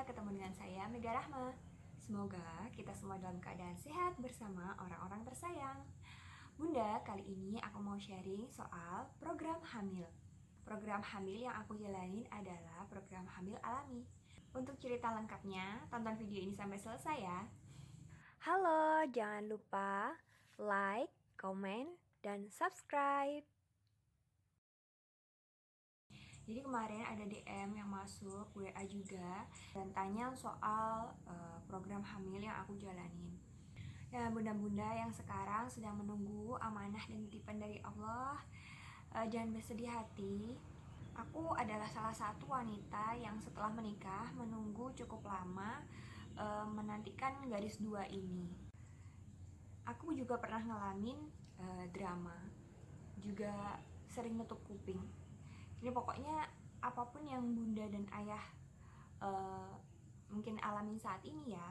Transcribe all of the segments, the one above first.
ketemu dengan saya Mega Rahma. Semoga kita semua dalam keadaan sehat bersama orang-orang tersayang. Bunda, kali ini aku mau sharing soal program hamil. Program hamil yang aku jalanin adalah program hamil alami. Untuk cerita lengkapnya, tonton video ini sampai selesai ya. Halo, jangan lupa like, komen, dan subscribe. Jadi kemarin ada DM yang masuk, WA juga, dan tanya soal program hamil yang aku jalanin. Ya, bunda-bunda yang sekarang sedang menunggu amanah dan titipan dari Allah, jangan bersedih hati. Aku adalah salah satu wanita yang setelah menikah menunggu cukup lama menantikan garis dua ini. Aku juga pernah ngalamin drama, juga sering nutup kuping. Jadi pokoknya apapun yang bunda dan ayah mungkin alamin saat ini ya,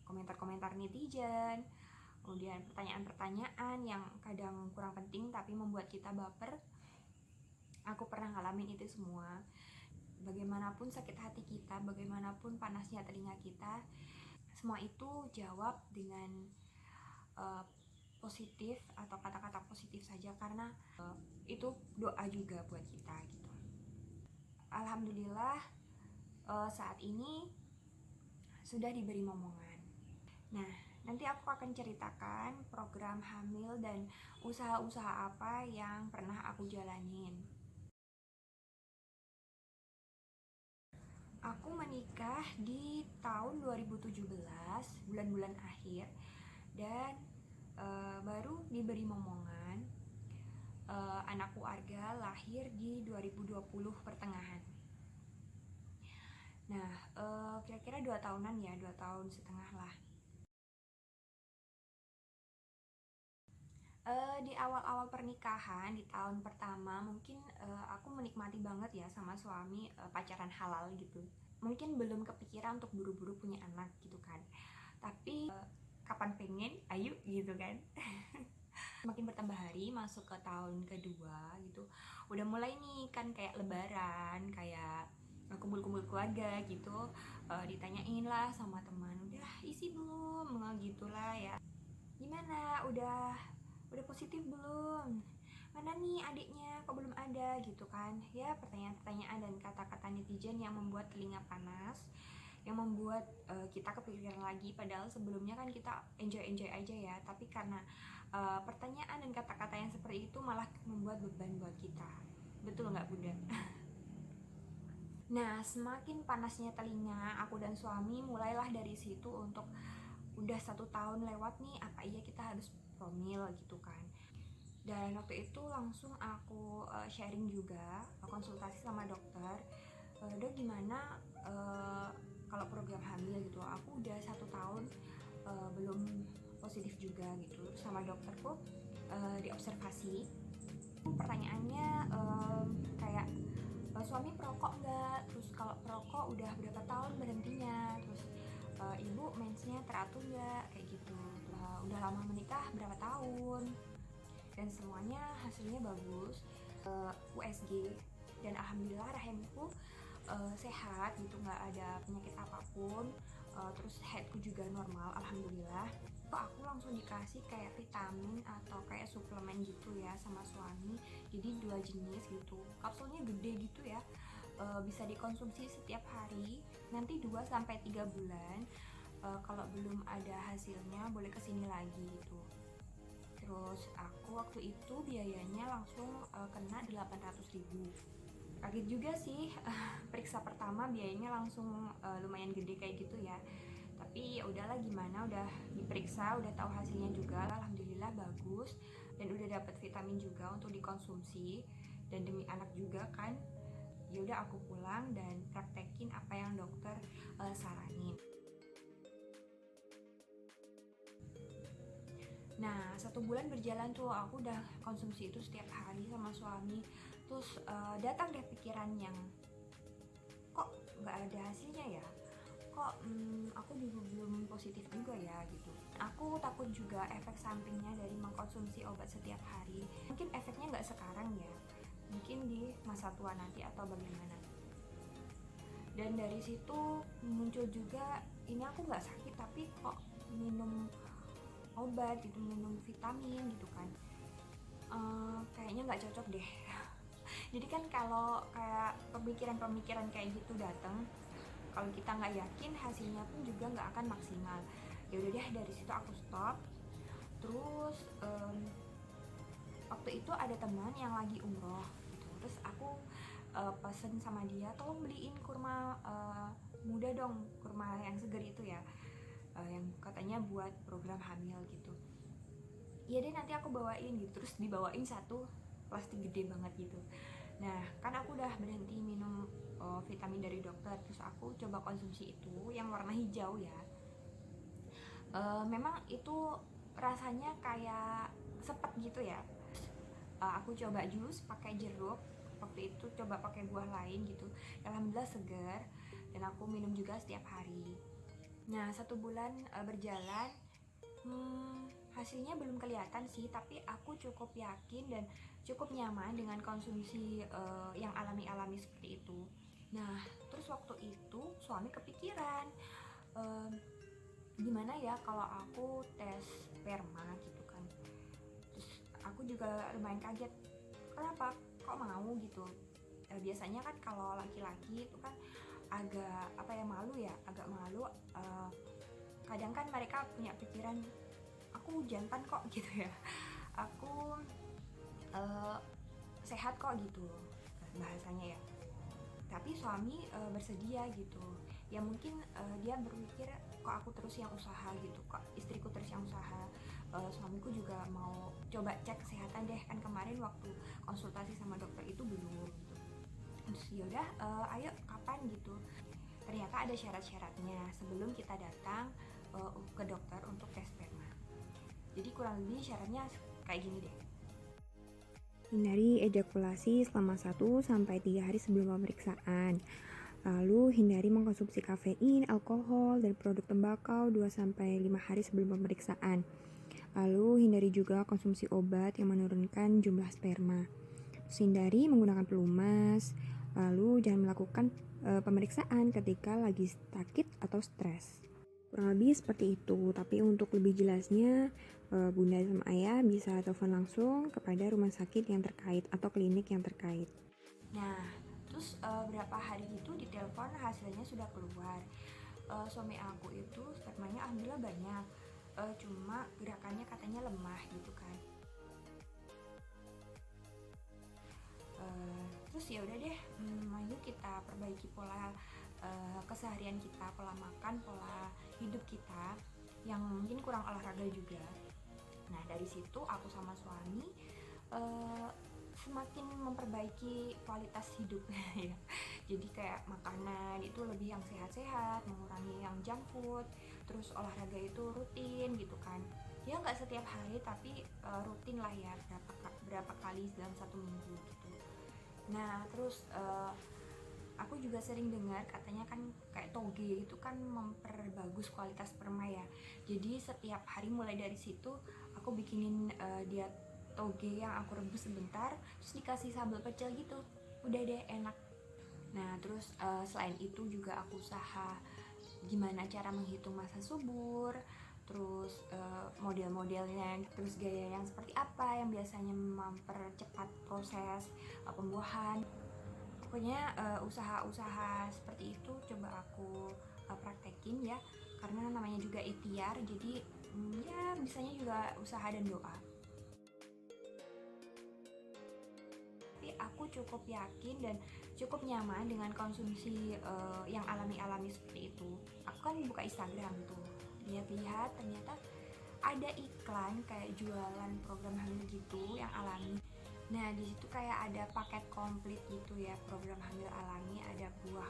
komentar-komentar netizen, kemudian pertanyaan-pertanyaan yang kadang kurang penting tapi membuat kita baper, aku pernah ngalamin itu semua. Bagaimanapun sakit hati kita, bagaimanapun panasnya telinga kita, semua itu jawab dengan positif atau kata-kata positif saja, karena itu doa juga buat kita gitu. Alhamdulillah saat ini sudah diberi momongan. Nah, nanti aku akan ceritakan program hamil dan usaha-usaha apa yang pernah aku jalanin. Aku menikah di tahun 2017, bulan-bulan akhir, dan baru diberi momongan. Anakku Arga lahir di 2020 pertengahan. Nah, kira-kira 2 tahunan ya, 2 tahun setengah lah. Di awal-awal pernikahan, di tahun pertama mungkin aku menikmati banget ya sama suami, pacaran halal gitu. Mungkin belum kepikiran untuk buru-buru punya anak gitu kan. Tapi kapan pengen, ayo gitu kan. Makin bertambah hari, masuk ke tahun kedua gitu, udah mulai nih kan kayak lebaran, kayak kumpul-kumpul keluarga gitu, ditanyain lah sama teman, udah isi belum, gitulah ya. Gimana, udah positif belum, mana nih adiknya kok belum ada gitu kan ya. Pertanyaan-pertanyaan dan kata-kata netizen yang membuat telinga panas, yang membuat kita kepikiran lagi, padahal sebelumnya kan kita enjoy aja ya, tapi karena pertanyaan dan kata-kata yang seperti itu malah membuat beban buat kita. Betul nggak bunda? Nah, semakin panasnya telinga aku dan suami, mulailah dari situ untuk udah 1 tahun lewat nih, apa iya kita harus promil gitu kan. Dan waktu itu langsung aku sharing juga, konsultasi sama dokter. Dok, gimana kalau program hamil gitu, aku udah 1 tahun belum positif juga gitu. Terus sama dokterku diobservasi, pertanyaannya kayak suami perokok nggak, terus kalau perokok udah berapa tahun berhentinya, terus ibu mensnya teratur nggak, kayak gitu. Udah lama menikah berapa tahun, dan semuanya hasilnya bagus, USG, dan alhamdulillah rahimku sehat gitu, nggak ada penyakit apapun, terus headku juga normal alhamdulillah. Aku langsung dikasih kayak vitamin atau kayak suplemen gitu ya sama suami, jadi 2 jenis gitu, kapsulnya gede gitu ya, bisa dikonsumsi setiap hari, nanti 2-3 bulan. Kalau belum ada hasilnya boleh kesini lagi gitu. Terus aku waktu itu biayanya langsung kena 800.000. Kaget juga sih, periksa pertama biayanya langsung lumayan gede kayak gitu ya. Tapi ya udahlah, gimana, udah diperiksa, udah tahu hasilnya juga, alhamdulillah bagus, dan udah dapet vitamin juga untuk dikonsumsi, dan demi anak juga kan. Ya udah, aku pulang dan praktekin apa yang dokter saranin. Nah, 1 bulan berjalan tuh, aku udah konsumsi itu setiap hari sama suami. Terus datang deh pikiran yang, kok nggak ada hasilnya ya? Kok aku juga belum positif juga ya gitu. Aku takut juga efek sampingnya dari mengkonsumsi obat setiap hari. Mungkin efeknya nggak sekarang ya, mungkin di masa tua nanti atau bagaimana. Dan Dan dari situ muncul juga, ini aku nggak sakit tapi kok minum obat gitu, minum vitamin gitu kan, kayaknya nggak cocok deh. Jadi kan kalau kayak pemikiran-pemikiran kayak gitu datang, kalau kita nggak yakin hasilnya pun juga nggak akan maksimal. Ya udah deh, dari situ aku stop. Terus waktu itu ada teman yang lagi umroh gitu, terus aku pesen sama dia, tolong beliin kurma muda dong, kurma yang seger itu ya, yang katanya buat program hamil gitu. Iya deh, nanti aku bawain gitu. Terus dibawain satu plastik gede banget gitu. Nah kan aku udah berhenti minum vitamin dari dokter, terus aku coba konsumsi itu yang warna hijau ya. Memang itu rasanya kayak sepet gitu ya. Aku coba jus pakai jeruk, waktu itu coba pakai buah lain gitu, alhamdulillah segar, dan aku minum juga setiap hari. Nah 1 bulan berjalan, hasilnya belum kelihatan sih, tapi aku cukup yakin dan cukup nyaman dengan konsumsi yang alami-alami seperti itu. Nah terus waktu itu suami kepikiran, gimana ya kalau aku tes sperma gitu kan. Terus aku juga lumayan kaget, kenapa kok mau gitu. Biasanya kan kalau laki-laki itu kan agak apa ya, malu ya, agak malu. Kadang kan mereka punya pikiran, aku jantan kok gitu ya, aku sehat kok gitu bahasanya ya. Tapi suami bersedia gitu ya, mungkin dia berpikir kok aku terus yang usaha gitu, kok istriku terus yang usaha, suamiku juga mau coba cek kesehatan deh, kan kemarin waktu konsultasi sama dokter itu belum gitu. Terus yaudah, ayo kapan gitu. Ternyata ada syarat-syaratnya sebelum kita datang ke dokter untuk tes sperma. Jadi kurang lebih syaratnya kayak gini deh. Hindari ejakulasi selama 1-3 hari sebelum pemeriksaan. Lalu hindari mengkonsumsi kafein, alkohol, dan produk tembakau 2-5 hari sebelum pemeriksaan. Lalu hindari juga konsumsi obat yang menurunkan jumlah sperma. Terus hindari menggunakan pelumas. Lalu jangan melakukan pemeriksaan ketika lagi sakit atau stres. Kurang lebih seperti itu, tapi untuk lebih jelasnya Bunda sama Ayah bisa telepon langsung kepada rumah sakit yang terkait atau klinik yang terkait. Nah terus berapa hari gitu ditelepon, hasilnya sudah keluar. Suami aku itu spermanya alhamdulillah banyak, cuma gerakannya katanya lemah gitu kan. Terus ya udah deh, ayo kita perbaiki pola keseharian kita, pola makan, pola hidup kita yang mungkin kurang olahraga juga. Nah dari situ aku sama suami semakin memperbaiki kualitas hidup ya. Jadi kayak makanan itu lebih yang sehat-sehat, mengurangi yang junk food, terus olahraga itu rutin gitu kan. Ya nggak setiap hari tapi rutin lah ya, berapa kali dalam 1 minggu gitu. Nah terus aku juga sering dengar katanya kan kayak toge itu kan memperbagus kualitas sperma ya. Jadi setiap hari mulai dari situ aku bikinin dia toge yang aku rebus sebentar, terus dikasih sambal pecel gitu, udah deh enak. Nah terus selain itu juga aku usaha gimana cara menghitung masa subur, terus model-modelnya, terus gaya yang seperti apa yang biasanya mempercepat proses pembuahan. Pokoknya usaha-usaha seperti itu coba aku praktekin ya, karena namanya juga ikhtiar, jadi ya bisanya juga usaha dan doa. Tapi aku cukup yakin dan cukup nyaman dengan konsumsi yang alami-alami seperti itu. Aku kan buka Instagram tuh, lihat-lihat ternyata ada iklan kayak jualan program hamil gitu yang alami. Nah di situ kayak ada paket komplit gitu ya, program hamil alami, ada buah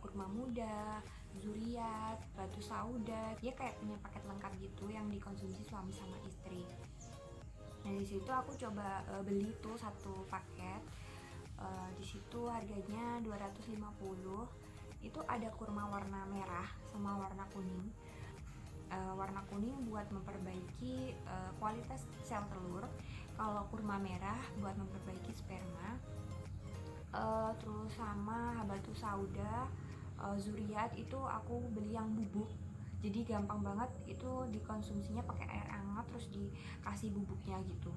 kurma muda, zuriat, batu sauda, dia kayak punya paket lengkap gitu yang dikonsumsi suami sama istri. Nah di situ aku coba beli tuh satu paket. Di situ harganya 250. Itu ada kurma warna merah sama warna kuning. Warna kuning buat memperbaiki kualitas sel telur, kalau kurma merah buat memperbaiki sperma. Terus sama habatus sauda Zuriat itu aku beli yang bubuk, jadi gampang banget itu dikonsumsinya pakai air hangat terus dikasih bubuknya gitu.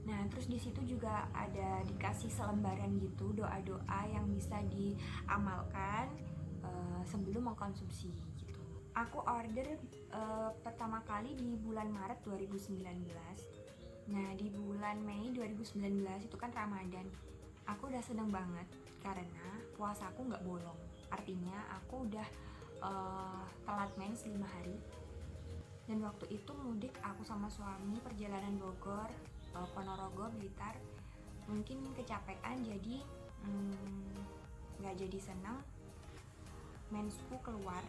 Nah, terus di situ juga ada dikasih selembaran gitu doa-doa yang bisa diamalkan sebelum mengkonsumsi gitu. Aku order pertama kali di bulan Maret 2019. Nah, di bulan Mei 2019 itu kan Ramadan. Aku udah seneng banget karena puasa aku nggak bolong. Artinya aku udah telat mens 5 hari. Dan waktu itu mudik aku sama suami perjalanan Bogor, Ponorogo, Blitar. Mungkin kecapean jadi nggak jadi senang. Mensku keluar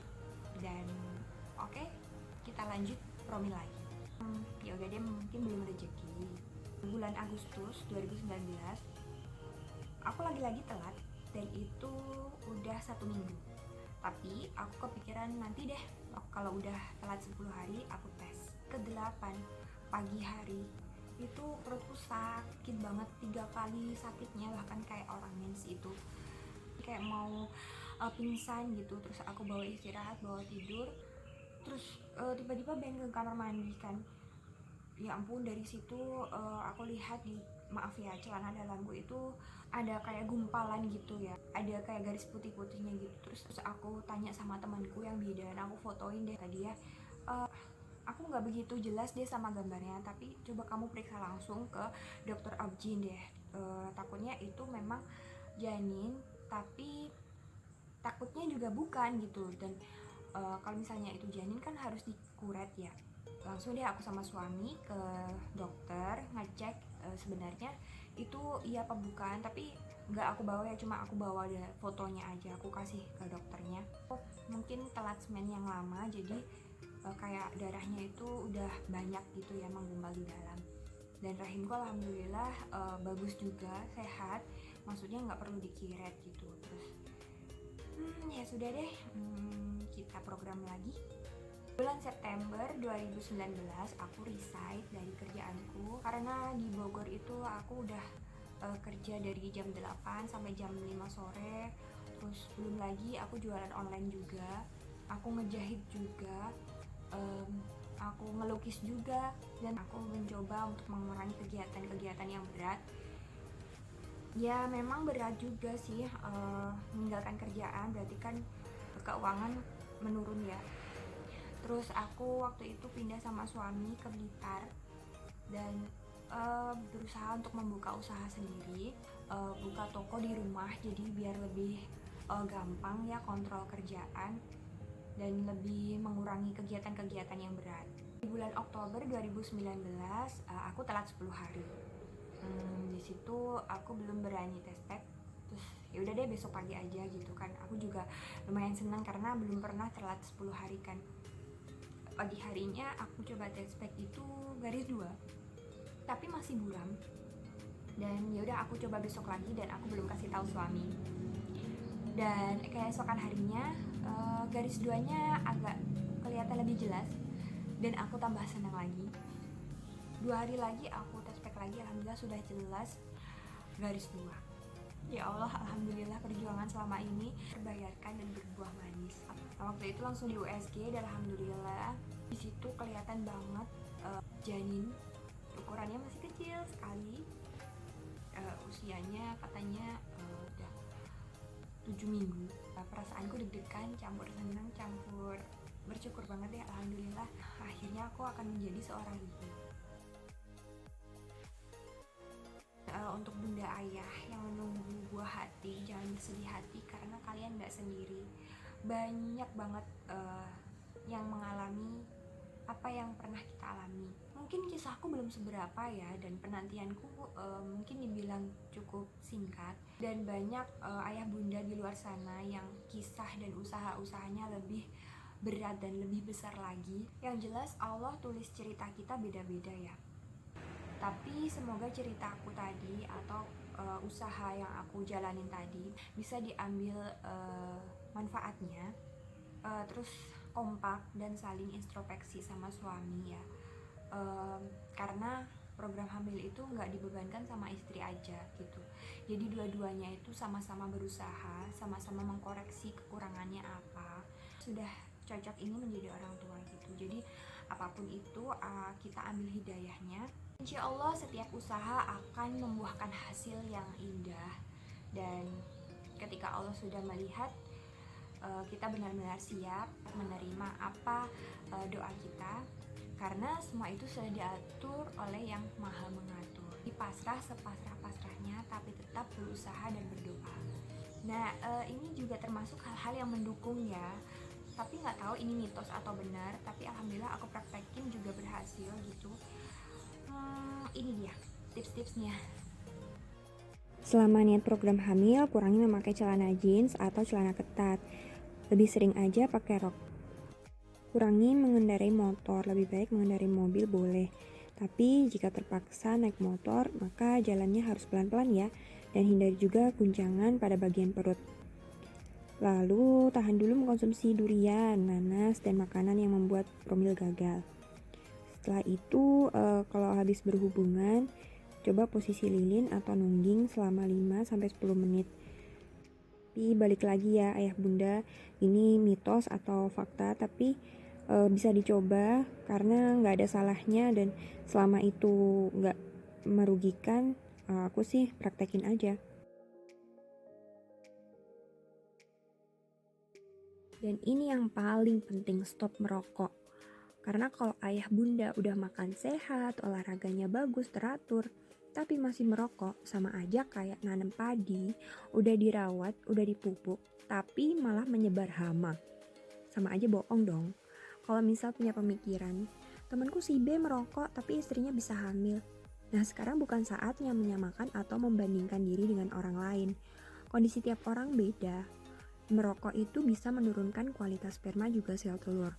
dan oke, kita lanjut promil lagi. Ya udah deh, mungkin belum rezeki. Bulan Agustus 2019 aku lagi-lagi telat dan itu udah 1 minggu. Tapi aku kepikiran nanti deh, kalau udah telat 10 hari aku tes. Ke-8 pagi hari itu perutku sakit banget, 3 kali sakitnya, bahkan kayak orang mens itu, kayak mau pingsan gitu. Terus aku bawa istirahat, bawa tidur, terus tiba-tiba pengen ke kamar mandi kan. Ya ampun, dari situ aku lihat di, maaf ya, celana dalamku itu ada kayak gumpalan gitu ya, ada kayak garis putih-putihnya gitu. Terus aku tanya sama temanku yang bidan, aku fotoin deh ke dia. Aku nggak begitu jelas deh sama gambarnya, tapi coba kamu periksa langsung ke dokter Objin deh. Takutnya itu memang janin, tapi takutnya juga bukan gitu. Dan kalau misalnya itu janin kan harus dikuret ya. Langsung deh aku sama suami ke dokter ngecek sebenarnya itu iya apa bukan, tapi nggak aku bawa ya, cuma aku bawa ada fotonya aja, aku kasih ke dokternya. Mungkin telat semen yang lama, jadi kayak darahnya itu udah banyak gitu ya, menggumpal di dalam. Dan rahimku alhamdulillah bagus juga, sehat, maksudnya nggak perlu dikiret gitu. Terus ya sudah deh, kita program lagi. Bulan September 2019 aku resign dari kerjaanku karena di Bogor itu aku udah kerja dari jam 8 sampai jam 5 sore. Terus belum lagi aku jualan online juga, aku ngejahit juga, aku ngelukis juga, dan aku mencoba untuk mengurangi kegiatan-kegiatan yang berat. Ya memang berat juga sih, meninggalkan kerjaan berarti kan keuangan menurun ya. Terus aku waktu itu pindah sama suami ke Blitar dan berusaha untuk membuka usaha sendiri, buka toko di rumah, jadi biar lebih gampang ya kontrol kerjaan dan lebih mengurangi kegiatan-kegiatan yang berat. Di bulan Oktober 2019 aku telat 10 hari. Di situ aku belum berani tes pack. Terus ya udah deh, besok pagi aja gitu kan. Aku juga lumayan senang karena belum pernah telat 10 hari kan. Pagi harinya aku coba tes pack itu garis 2, tapi masih buram. Dan ya udah aku coba besok lagi dan aku belum kasih tahu suami. Dan keesokan harinya garis 2-nya agak kelihatan lebih jelas dan aku tambah senang lagi. 2 hari lagi aku tes pack lagi, alhamdulillah sudah jelas garis 2. Ya Allah, alhamdulillah perjuangan selama ini terbayarkan dan berbuah manis. Waktu itu langsung di USG dan alhamdulillah di situ kelihatan banget janin, ukurannya masih kecil sekali, usianya katanya udah 7 minggu. Perasaanku deg-degan, campur senang, campur bersyukur banget ya, alhamdulillah akhirnya aku akan menjadi seorang ibu. Untuk bunda ayah yang menunggu buah hati, jangan bersedih hati karena kalian gak sendiri. Banyak banget yang mengalami apa yang pernah kita alami. Mungkin kisahku belum seberapa ya, dan penantianku mungkin dibilang cukup singkat, dan banyak ayah bunda di luar sana yang kisah dan usaha-usahanya lebih berat dan lebih besar lagi. Yang jelas Allah tulis cerita kita beda-beda ya. Tapi semoga ceritaku tadi atau usaha yang aku jalanin tadi bisa diambil manfaatnya, terus kompak dan saling introspeksi sama suami ya, karena program hamil itu nggak dibebankan sama istri aja gitu. Jadi dua-duanya itu sama-sama berusaha, sama-sama mengkoreksi kekurangannya apa. Sudah cocok ini menjadi orang tua gitu. Jadi apapun itu kita ambil hidayahnya. Insya Allah setiap usaha akan membuahkan hasil yang indah. Dan ketika Allah sudah melihat kita benar-benar siap menerima apa doa kita, karena semua itu sudah diatur oleh yang maha mengatur. Dipasrah sepasrah-pasrahnya, tapi tetap berusaha dan berdoa. Nah ini juga termasuk hal-hal yang mendukung ya, tapi nggak tahu ini mitos atau benar, tapi alhamdulillah aku praktekin juga berhasil gitu. Ini dia tips-tipsnya. Selama niat program hamil, kurangi memakai celana jeans atau celana ketat. Lebih sering aja pakai rok. Kurangi mengendarai motor, lebih baik mengendarai mobil boleh. Tapi jika terpaksa naik motor, maka jalannya harus pelan-pelan ya, dan hindari juga guncangan pada bagian perut. Lalu tahan dulu mengkonsumsi durian, nanas, dan makanan yang membuat promil gagal. Setelah itu, kalau habis berhubungan, coba posisi lilin atau nungging selama 5-10 menit. Tapi balik lagi ya ayah bunda, ini mitos atau fakta, tapi bisa dicoba karena nggak ada salahnya, dan selama itu nggak merugikan, aku sih praktekin aja. Dan ini yang paling penting, stop merokok. Karena kalau ayah bunda udah makan sehat, olahraganya bagus, teratur, tapi masih merokok, sama aja kayak nanam padi, udah dirawat, udah dipupuk, tapi malah menyebar hama. Sama aja bohong dong. Kalau misal punya pemikiran, temanku si B merokok tapi istrinya bisa hamil. Nah sekarang bukan saatnya menyamakan atau membandingkan diri dengan orang lain. Kondisi tiap orang beda. Merokok itu bisa menurunkan kualitas sperma juga sel telur.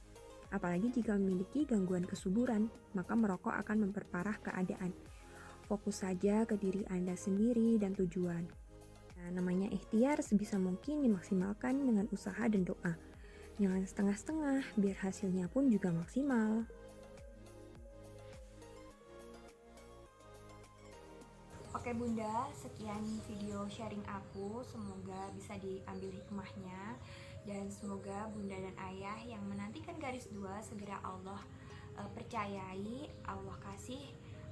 Apalagi jika memiliki gangguan kesuburan, maka merokok akan memperparah keadaan. Fokus saja ke diri Anda sendiri dan tujuan. Nah, namanya ikhtiar sebisa mungkin dimaksimalkan dengan usaha dan doa. Jangan setengah-setengah, biar hasilnya pun juga maksimal. Oke bunda, sekian video sharing aku. Semoga bisa diambil hikmahnya, dan semoga bunda dan ayah yang menantikan garis 2 segera Allah percayai, Allah kasih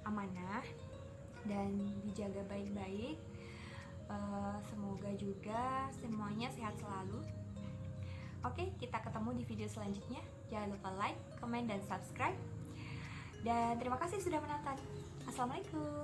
amanah dan dijaga baik-baik. Semoga juga semuanya sehat selalu. Oke, kita ketemu di video selanjutnya. Jangan lupa like, comment, dan subscribe. Dan terima kasih sudah menonton. Assalamualaikum.